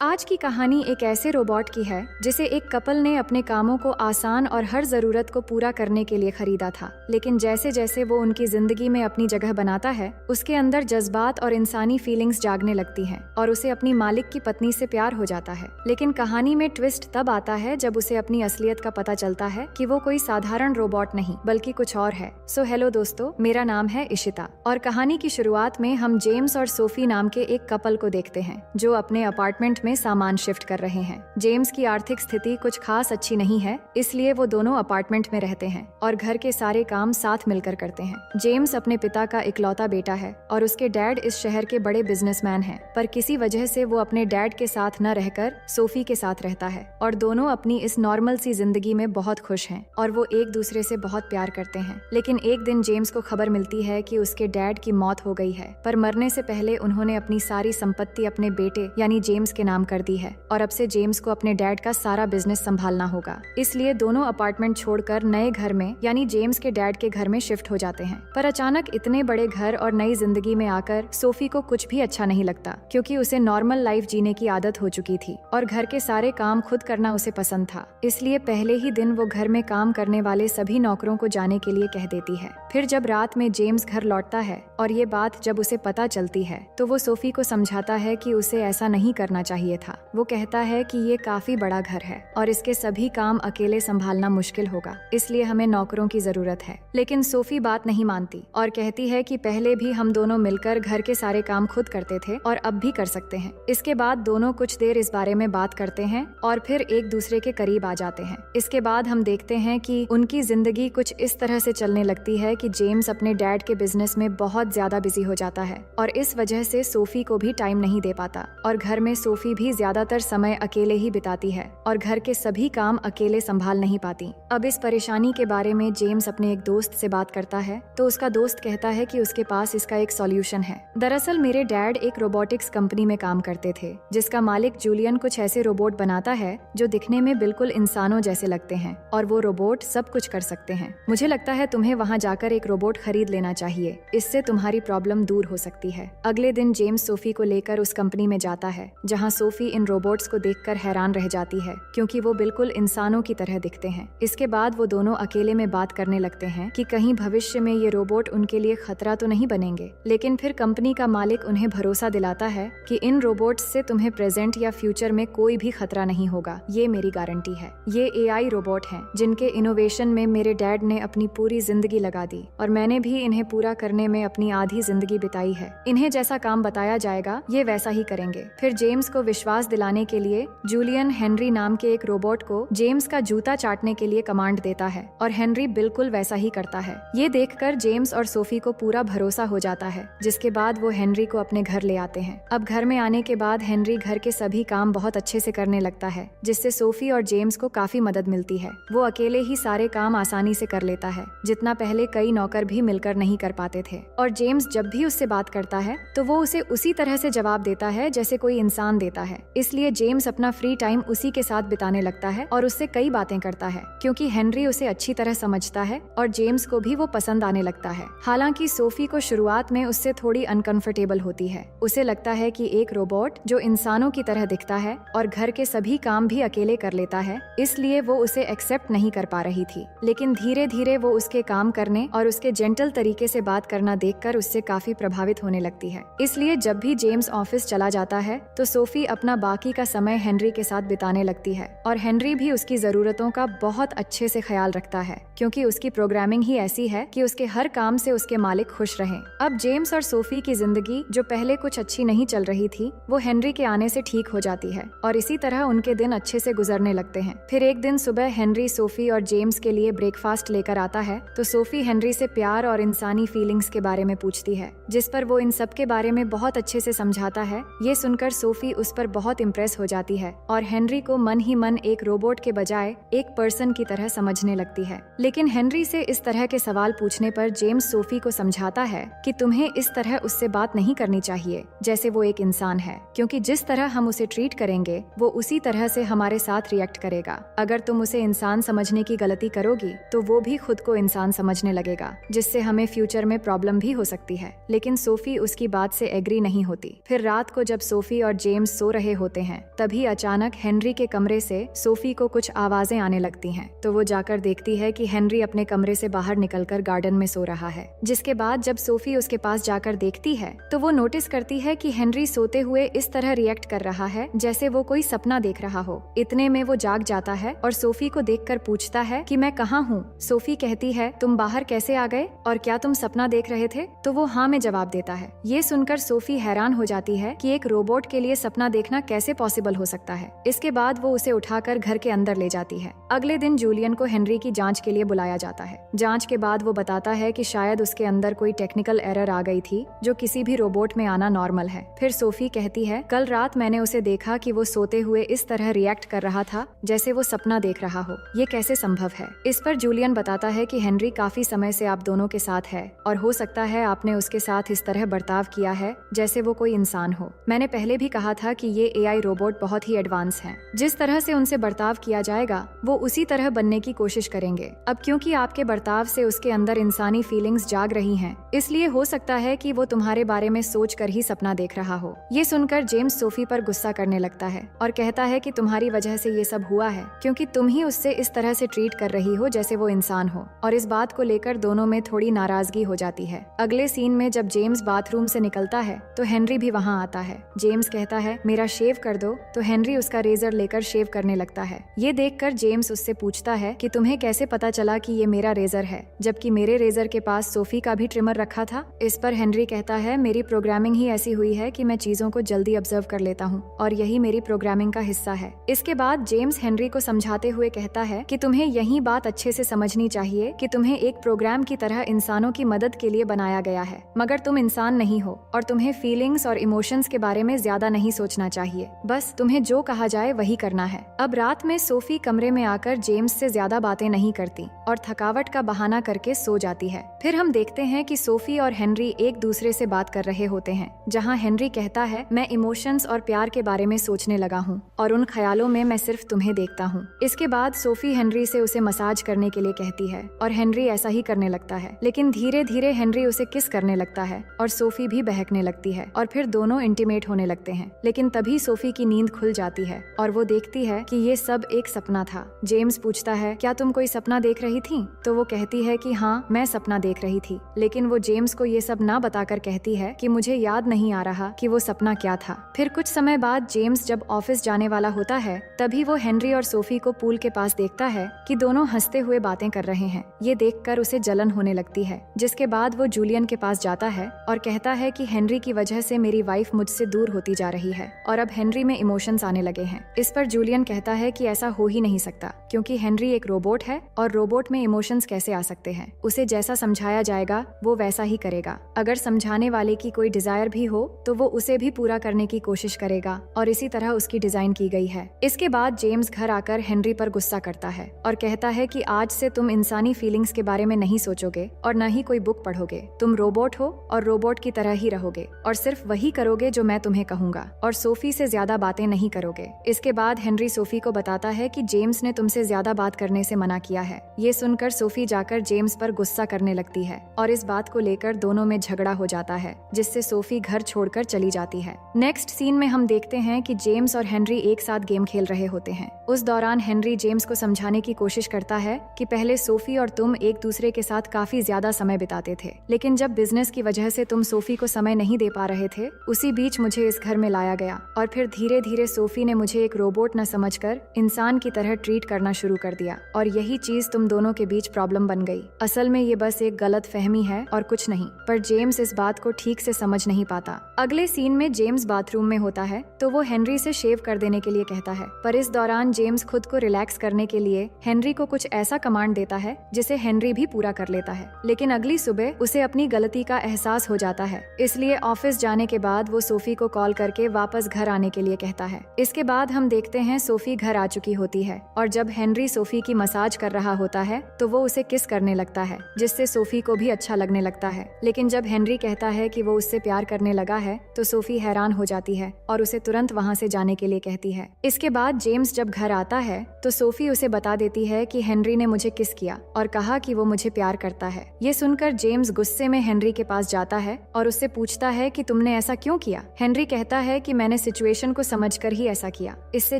आज की कहानी एक ऐसे रोबोट की है जिसे एक कपल ने अपने कामों को आसान और हर जरूरत को पूरा करने के लिए खरीदा था। लेकिन जैसे जैसे वो उनकी जिंदगी में अपनी जगह बनाता है, उसके अंदर जज्बात और इंसानी फीलिंग्स जागने लगती हैं और उसे अपनी मालिक की पत्नी से प्यार हो जाता है। लेकिन कहानी में ट्विस्ट तब आता है जब उसे अपनी असलियत का पता चलता है कि वो कोई साधारण रोबोट नहीं बल्कि कुछ और है। सो हेलो दोस्तों, मेरा नाम है इशिता और कहानी की शुरुआत में हम जेम्स और सोफी नाम के एक कपल को देखते हैं जो अपने अपार्टमेंट में सामान शिफ्ट कर रहे हैं। जेम्स की आर्थिक स्थिति कुछ खास अच्छी नहीं है, इसलिए वो दोनों अपार्टमेंट में रहते हैं और घर के सारे काम साथ मिलकर करते हैं। जेम्स अपने पिता का इकलौता बेटा है और उसके डैड इस शहर के बड़े बिजनेसमैन हैं, पर किसी वजह से वो अपने डैड के साथ न रहकर सोफी के साथ रहता है और दोनों अपनी इस नॉर्मल सी जिंदगी में बहुत खुश हैं और वो एक दूसरे से बहुत प्यार करते हैं। लेकिन एक दिन जेम्स को खबर मिलती है कि उसके डैड की मौत हो गई है, पर मरने से पहले उन्होंने अपनी सारी संपत्ति अपने बेटे यानी जेम्स के नाम कर दी है और अब से जेम्स को अपने डैड का सारा बिजनेस संभालना होगा। इसलिए दोनों अपार्टमेंट छोड़कर नए घर में यानी जेम्स के डैड के घर में शिफ्ट हो जाते हैं। पर अचानक इतने बड़े घर और नई जिंदगी में आकर सोफी को कुछ भी अच्छा नहीं लगता, क्योंकि उसे नॉर्मल लाइफ जीने की आदत हो चुकी थी और घर के सारे काम खुद करना उसे पसंद था। इसलिए पहले ही दिन वो घर में काम करने वाले सभी नौकरों को जाने के लिए कह देती है। फिर जब रात में जेम्स घर लौटता है और ये बात जब उसे पता चलती है तो वो सोफी को समझाता है कि उसे ऐसा नहीं करना चाहिए था। वो कहता है कि ये काफी बड़ा घर है और इसके सभी काम अकेले संभालना मुश्किल होगा, इसलिए हमें नौकरों की जरूरत है। लेकिन सोफी बात नहीं मानती और कहती है कि पहले भी हम दोनों मिलकर घर के सारे काम खुद करते थे और अब भी कर सकते हैं। इसके बाद दोनों कुछ देर इस बारे में बात करते हैं और फिर एक दूसरे के करीब आ जाते हैं। इसके बाद हम देखते हैं कि उनकी जिंदगी कुछ इस तरह से चलने लगती है कि जेम्स अपने डैड के बिजनेस में बहुत ज्यादा बिजी हो जाता है और इस वजह से सोफी को भी टाइम नहीं दे पाता और घर में सोफी भी ज्यादातर समय अकेले ही बिताती है और घर के सभी काम अकेले संभाल नहीं पाती। अब इस परेशानी के बारे में जेम्स अपने एक दोस्त से बात करता है तो उसका दोस्त कहता है कि उसके पास इसका एक सॉल्यूशन है। दरअसल मेरे डैड एक रोबोटिक्स कंपनी में काम करते थे, जिसका मालिक जूलियन कुछ ऐसे रोबोट बनाता है जो दिखने में बिल्कुल इंसानों जैसे लगते हैं और वो रोबोट सब कुछ कर सकते हैं। मुझे लगता है तुम्हें वहाँ जाकर एक रोबोट खरीद लेना चाहिए, इससे तुम्हारी प्रॉब्लम दूर हो सकती है। अगले दिन जेम्स सोफी को लेकर उस कंपनी में जाता है, जहाँ सोफी इन रोबोट्स को देखकर हैरान रह जाती है क्योंकि वो बिल्कुल इंसानों की तरह दिखते हैं। इसके बाद वो दोनों अकेले में बात करने लगते हैं कि कहीं भविष्य में ये रोबोट उनके लिए खतरा तो नहीं बनेंगे। लेकिन फिर कंपनी का मालिक उन्हें भरोसा दिलाता है कि इन रोबोट्स से तुम्हें प्रेजेंट या फ्यूचर में कोई भी खतरा नहीं होगा, ये मेरी गारंटी है। ये एआई रोबोट हैं जिनके इनोवेशन में मेरे डैड ने अपनी पूरी जिंदगी लगा दी और मैंने भी इन्हें पूरा करने में अपनी आधी जिंदगी बिताई है। इन्हें जैसा काम बताया जाएगा ये वैसा ही करेंगे। फिर जेम्स को विश्वास दिलाने के लिए जूलियन हेनरी नाम के एक रोबोट को जेम्स का जूता चाटने के लिए कमांड देता है और हेनरी बिल्कुल वैसा ही करता है। ये देखकर जेम्स और सोफी को पूरा भरोसा हो जाता है, जिसके बाद वो हेनरी को अपने घर ले आते हैं। अब घर में आने के बाद हेनरी घर के सभी काम बहुत अच्छे से करने लगता है, जिससे सोफी और जेम्स को काफी मदद मिलती है। वो अकेले ही सारे काम आसानी से कर लेता है, जितना पहले कई नौकर भी मिलकर नहीं कर पाते थे। और जेम्स जब भी उससे बात करता है तो वो उसे उसी तरह से जवाब देता है जैसे कोई इंसान देता है। इसलिए जेम्स अपना फ्री टाइम उसी के साथ बिताने लगता है और उससे कई बातें करता है, क्योंकि हेनरी उसे अच्छी तरह समझता है और जेम्स को भी वो पसंद आने लगता है। हालांकि सोफी को शुरुआत में उससे थोड़ी अनकंफर्टेबल होती है। उसे लगता है कि एक रोबोट जो इंसानों की तरह दिखता है और घर के सभी काम भी अकेले कर लेता है, इसलिए वो उसे एक्सेप्ट नहीं कर पा रही थी। लेकिन धीरे धीरे वो उसके काम करने और उसके जेंटल तरीके से बात करना देखकर उससे काफी प्रभावित होने लगती है। इसलिए जब भी जेम्स ऑफिस चला जाता है तो सोफी अपना बाकी का समय हेनरी के साथ बिताने लगती है और हेनरी भी उसकी जरूरतों का बहुत अच्छे से ख्याल रखता है, क्योंकि उसकी प्रोग्रामिंग ही ऐसी है कि उसके हर काम से उसके मालिक खुश रहें। अब जेम्स और सोफी की जिंदगी जो पहले कुछ अच्छी नहीं चल रही थी, वो हेनरी के आने से ठीक हो जाती है और इसी तरह उनके दिन अच्छे से गुजरने लगते हैं। फिर एक दिन सुबह हेनरी सोफी और जेम्स के लिए ब्रेकफास्ट लेकर आता है तो सोफी हेनरी से प्यार और इंसानी फीलिंग्स के बारे में पूछती है, जिस पर वो इन सब के बारे में बहुत अच्छे से समझाता है। ये सुनकर सोफी उस पर बहुत इम्प्रेस हो जाती है और हेनरी को मन ही मन एक रोबोट के बजाय एक पर्सन की तरह समझने लगती है। लेकिन हेनरी से इस तरह के सवाल पूछने पर जेम्स सोफी को समझाता है कि तुम्हें इस तरह उससे बात नहीं करनी चाहिए जैसे वो एक इंसान है, क्योंकि जिस तरह हम उसे ट्रीट करेंगे वो उसी तरह से हमारे साथ रिएक्ट करेगा। अगर तुम उसे इंसान समझने की गलती करोगी तो वो भी खुद को इंसान समझने लगेगा, जिससे हमें फ्यूचर में प्रॉब्लम भी हो सकती है। लेकिन सोफी उसकी बात से एग्री नहीं होती। फिर रात को जब सोफी और जेम्स सो रहे होते हैं। तभी अचानक हेनरी के कमरे से सोफी को कुछ आवाजें आने लगती हैं। तो वो जाकर देखती है कि हेनरी अपने कमरे से बाहर निकलकर गार्डन में सो रहा है। जिसके बाद जब सोफी उसके पास जाकर देखती है तो वो नोटिस करती है कि हेनरी सोते हुए इस तरह रिएक्ट कर रहा है जैसे वो कोई सपना देख रहा हो। इतने में वो जाग जाता है और सोफी को देखकर पूछता है कि मैं कहाँ हूँ। सोफी कहती है, तुम बाहर कैसे आ गए और क्या तुम सपना देख रहे थे? तो वो हाँ में जवाब देता है। ये सुनकर सोफी हैरान हो जाती है कि एक रोबोट के लिए सपना देखना कैसे पॉसिबल हो सकता है। इसके बाद वो उसे उठाकर घर के अंदर ले जाती है। अगले दिन जूलियन को हेनरी की जांच के लिए बुलाया जाता है। जांच के बाद वो बताता है कि शायद उसके अंदर कोई टेक्निकल एरर आ गई थी जो किसी भी रोबोट में आना नॉर्मल है। फिर सोफी कहती है, कल रात मैंने उसे देखा कि वो सोते हुए इस तरह रिएक्ट कर रहा था जैसे वो सपना देख रहा हो। ये कैसे संभव है? इस पर जूलियन बताता है कि हेनरी काफी समय से आप दोनों के साथ है और हो सकता है आपने उसके साथ इस तरह बर्ताव किया है जैसे वो कोई इंसान हो। मैंने पहले भी कहा था कि ये एआई रोबोट बहुत ही एडवांस हैं। जिस तरह से उनसे बर्ताव किया जाएगा वो उसी तरह बनने की कोशिश करेंगे। अब क्योंकि आपके बर्ताव से उसके अंदर इंसानी फीलिंग्स जाग रही हैं, इसलिए हो सकता है कि वो तुम्हारे बारे में सोच कर ही सपना देख रहा हो। ये सुनकर जेम्स सोफी पर गुस्सा करने लगता है और कहता है कि तुम्हारी वजह से ये सब हुआ है क्योंकि तुम ही उससे इस तरह से ट्रीट कर रही हो जैसे वो इंसान हो। और इस बात को लेकर दोनों में थोड़ी नाराजगी हो जाती है। अगले सीन में जब जेम्स बाथरूम से निकलता है तो हेनरी भी वहाँ आता है। जेम्स कहता है, मेरा शेव कर दो, तो हेनरी उसका रेजर लेकर शेव करने लगता है। ये देखकर जेम्स उससे पूछता है कि तुम्हें कैसे पता चला कि ये मेरा रेजर है जबकि मेरे रेजर के पास सोफी का भी ट्रिमर रखा था। इस पर हेनरी कहता है, मेरी प्रोग्रामिंग ही ऐसी हुई है कि मैं चीजों को जल्दी ऑब्जर्व कर लेता हूँ और यही मेरी प्रोग्रामिंग का हिस्सा है। इसके बाद जेम्स हेनरी को समझाते हुए कहता है कि तुम्हें यही बात अच्छे से समझनी चाहिए कि तुम्हें एक प्रोग्राम की तरह इंसानों की मदद के लिए बनाया गया है, मगर तुम इंसान नहीं हो और तुम्हें फीलिंग्स और इमोशंस के बारे में ज्यादा नहीं सोचना चाहिए। बस तुम्हें जो कहा जाए वही करना है। अब रात में सोफी कमरे में आकर जेम्स से ज्यादा बातें नहीं करती और थकावट का बहाना करके सो जाती है। फिर हम देखते हैं कि सोफी और हेनरी एक दूसरे से बात कर रहे होते हैं, जहाँ हेनरी कहता है, मैं इमोशंस और प्यार के बारे में सोचने लगा हूँ और उन ख्यालों में मैं सिर्फ तुम्हें देखता हूँ। इसके बाद सोफी हेनरी से उसे मसाज करने के लिए कहती है और हेनरी ऐसा ही करने लगता है, लेकिन धीरे धीरे हेनरी उसे किस करने लगता है और सोफी भी बहकने लगती है और फिर दोनों इंटीमेट होने लगते हैं। लेकिन तभी सोफी की नींद खुल जाती है और वो देखती है कि ये सब एक सपना था। जेम्स पूछता है, क्या तुम कोई सपना देख रही थी? तो वो कहती है कि हाँ, मैं सपना देख रही थी। लेकिन वो जेम्स को ये सब ना बताकर कहती है कि मुझे याद नहीं आ रहा कि वो सपना क्या था। फिर कुछ समय बाद जेम्स जब ऑफिस जाने वाला होता है तभी वो हेनरी और सोफी को पूल के पास देखता है कि दोनों हंसते हुए बातें कर रहे हैं। ये देखकर उसे जलन होने लगती है। जिसके बाद वो जूलियन के पास जाता है और कहता है कि हेनरी की वजह से मेरी वाइफ मुझसे दूर होती जा रही है और अब हेनरी में इमोशंस आने लगे हैं। इस पर जूलियन कहता है कि ऐसा हो ही नहीं सकता क्योंकि हेनरी एक रोबोट है और रोबोट में इमोशंस कैसे आ सकते हैं। उसे जैसा समझाया जाएगा वो वैसा ही करेगा। अगर समझाने वाले की कोई डिजायर भी हो तो वो उसे भी पूरा करने की कोशिश करेगा और इसी तरह उसकी डिजाइन की गई है। इसके बाद जेम्स घर आकर हेनरी पर गुस्सा करता है और कहता है कि आज से तुम इंसानी फीलिंग्स के बारे में नहीं सोचोगे और न ही कोई बुक पढ़ोगे। तुम रोबोट हो और रोबोट की तरह ही रहोगे और सिर्फ वही करोगे जो मैं तुम्हें कहूंगा और सोफी से ज्यादा बातें नहीं करोगे। इसके बाद हेनरी सोफी को बताता है कि जेम्स ने तुमसे ज्यादा बात करने से मना किया है। ये सुनकर सोफी जाकर जेम्स पर गुस्सा करने लगती है और इस बात को लेकर दोनों में झगड़ा हो जाता है, जिससे सोफी घर छोड़कर चली जाती है। नेक्स्ट सीन में हम देखते हैं कि जेम्स और हेनरी एक साथ गेम खेल रहे होते हैं। उस दौरान हेनरी जेम्स को समझाने की कोशिश करता है कि पहले सोफी और तुम एक दूसरे के साथ काफी ज्यादा समय बिताते थे, लेकिन जब बिजनेस की वजह से तुम सोफी को समय नहीं दे पा रहे थे, उसी बीच मुझे इस घर में लाया गया और फिर धीरे धीरे सोफी ने मुझे एक रोबोट न समझकर इंसान की तरह ट्रीट करना शुरू कर दिया और यही चीज तुम दोनों के बीच प्रॉब्लम बन गई। असल में ये बस एक गलत फहमी है और कुछ नहीं। पर जेम्स इस बात को ठीक से समझ नहीं पाता। अगले सीन में जेम्स बाथरूम में होता है तो वो हेनरी से शेव कर देने के लिए कहता है, पर इस दौरान जेम्स खुद को रिलैक्स करने के लिए हेनरी को कुछ ऐसा कमांड देता है जिसे हेनरी भी पूरा कर लेता है। लेकिन अगली सुबह उसे अपनी गलती का एहसास हो जाता है, इसलिए ऑफिस जाने के बाद वो सोफी को कॉल करके वापस घर आने के लिए कहता है। इसके बाद हम देखते हैं सोफी घर आ चुकी होती है और जब हेनरी सोफी की मसाज कर रहा होता है तो वो उसे किस करने लगता है, जिससे सोफी को भी अच्छा लगने लगता है। लेकिन जब हेनरी कहता है कि वो उससे प्यार करने लगा है तो सोफी हैरान हो जाती है और उसे तुरंत वहाँ से जाने के लिए कहती है। इसके बाद जेम्स जब घर आता है तो सोफी उसे बता देती है कि हेनरी ने मुझे किस किया और कहा कि वो मुझे प्यार करता है। ये सुनकर जेम्स गुस्से में हेनरी के पास जाता है और उससे पूछता है कि तुमने ऐसा क्यों किया। हेनरी कहता है कि मैंने सिचुएशन को समझकर ही ऐसा किया। इससे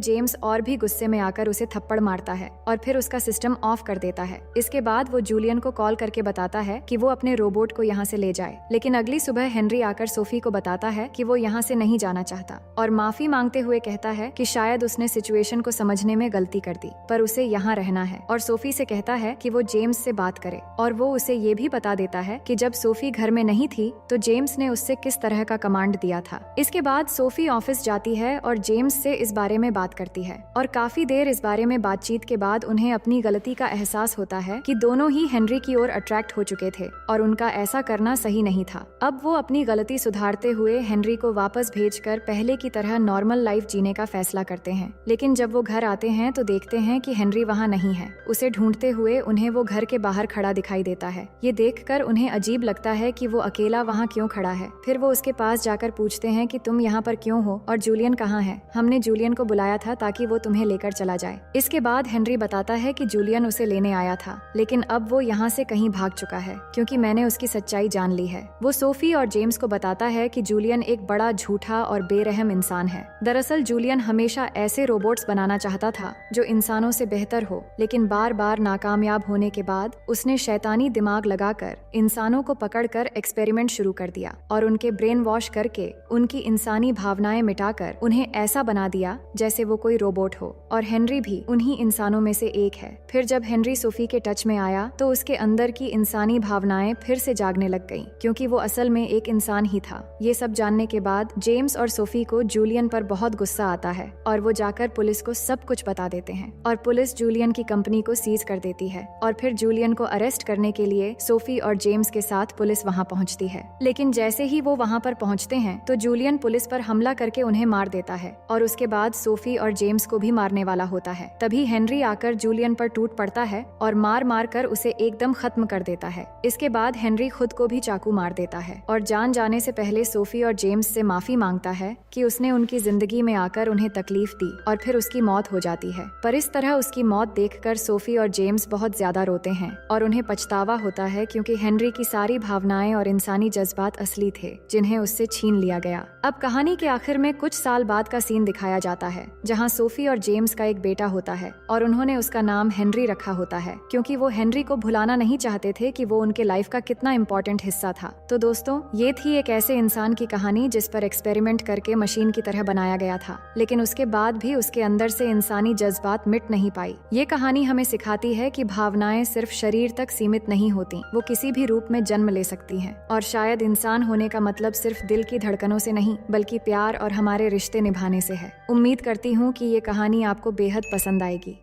जेम्स और भी गुस्से में आकर उसे थप्पड़ मारता है और फिर उसका सिस्टम ऑफ कर देता है। इसके बाद वो जूलियन को कॉल करके बताता है कि वो अपने रोबोट को यहाँ से ले जाए। लेकिन अगली सुबह हेनरी आकर सोफी को बताता है कि वो यहाँ से नहीं जाना चाहता और माफी मांगते हुए कहता है कि शायद उसने सिचुएशन को समझने में गलती कर दी, पर उसे यहाँ रहना है। और सोफी से कहता है कि वो जेम्स से बात करे और वो उसे ये भी बता देता है कि जब सोफी घर में नहीं थी तो जेम्स ने उससे किस तरह का कमांड दिया था। इसके बाद सोफी ऑफिस जाती है और जेम्स से इस बारे में बात करती है और काफी देर इस बारे में बातचीत के बाद उन्हें अपनी गलती का एहसास होता है कि दोनों ही हेनरी की ओर अट्रैक्ट हो चुके थे और उनका ऐसा करना सही नहीं था। अब वो अपनी गलती सुधारते हुए हेनरी को वापस भेजकर पहले की तरह नॉर्मल लाइफ जीने का फैसला करते हैं। लेकिन जब वो घर आते हैं तो देखते हैं कि हेनरी वहाँ नहीं है। उसे ढूंढते हुए उन्हें वो घर के बाहर खड़ा दिखाई देता है। ये देखकर उन्हें अजीब लगता है कि वो अकेला वहाँ क्यों खड़ा है। फिर वो उसके पास जाकर पूछते हैं कि तुम यहाँ पर क्यों हो और जूलियन कहाँ है? हमने जूलियन को बुलाया था ताकि वो तुम्हें लेकर चला जाए। इसके बाद हेनरी बताता है कि जूलियन उसे लेने आया था, लेकिन अब वो यहाँ से कहीं भाग चुका है क्योंकि मैंने उसकी सच्चाई जान ली है। वो सोफी और जेम्स को बताता है कि जूलियन एक बड़ा झूठा और बेरहम इंसान है। दरअसल जूलियन हमेशा ऐसे रोबोट्स बनाना चाहता था जो इंसानों से बेहतर हो, लेकिन बार बार नाकामयाब होने के बाद उसने शैतानी दिमाग लगाकर इंसानों को पकड़कर एक्सपेरिमेंट शुरू कर दिया और उनके ब्रेन वॉश करके उनकी इंसानी भावनाएं मिटाकर उन्हें ऐसा बना दिया जैसे वो कोई रोबोट हो। और हेनरी भी उन्हीं इंसानों में से एक है। फिर जब हेनरी सोफी के टच में आया तो उसके अंदर की इंसानी भावनाएं फिर से जागने लग गईं, क्योंकि वो असल में एक इंसान ही था। ये सब जानने के बाद जेम्स और सोफी को जूलियन पर बहुत गुस्सा आता है और वो जाकर पुलिस को सब कुछ बता देते हैं और पुलिस जूलियन की कंपनी को सीज कर देती है। और फिर जूलियन को अरेस्ट करने के लिए सोफी और जेम्स के साथ पुलिस वहाँ पहुँचती है। लेकिन जैसे ही वो वहाँ पर पहुँचते हैं तो जूलियन पुलिस पर हमला करके उन्हें मार देता है और उसके बाद सोफी और जेम्स को भी मारने वाला होता है। तभी हेनरी आकर जूलियन पर टूट पड़ता है और मार मार कर उसे एकदम खत्म कर देता है। इसके बाद हेनरी खुद को भी चाकू मार देता है और जान जाने से पहले सोफी और जेम्स से माफी मांगता है कि उसने उनकी जिंदगी में आकर उन्हें तकलीफ दी और फिर उसकी मौत हो जाती है। पर इस तरह उसकी मौत देखकर सोफी और जेम्स बहुत ज्यादा रोते हैं और उन्हें पछतावा होता है, क्योंकि हेनरी की सारी भावनाएं और इंसानी जज्बात असली थे जिन्हें उससे छीन लिया गया। अब कहानी के आखिर में कुछ साल बाद का सीन दिखाया जाता है जहाँ सोफी और जेम्स का एक बेटा होता है और उन्होंने उसका नाम हेनरी रखा होता है, क्योंकि वो हेनरी को भुलाना नहीं चाहते थे कि वो उनके लाइफ का कितना इम्पोर्टेंट हिस्सा था। तो दोस्तों, ये थी एक ऐसे इंसान की कहानी जिस पर एक्सपेरिमेंट करके मशीन की तरह बनाया गया था, लेकिन उसके बाद भी उसके अंदर से इंसानी जज्बात मिट नहीं पाई। ये कहानी हमें सिखाती है कि भावनाएं सिर्फ शरीर तक सीमित नहीं होती, वो किसी भी रूप में जन्म ले सकती हैं। और शायद इंसान होने का मतलब सिर्फ दिल की धड़कनों से नहीं, बल्कि प्यार और हमारे रिश्ते निभाने से है। उम्मीद करती हूँ कि ये कहानी आपको बेहद पसंद आएगी।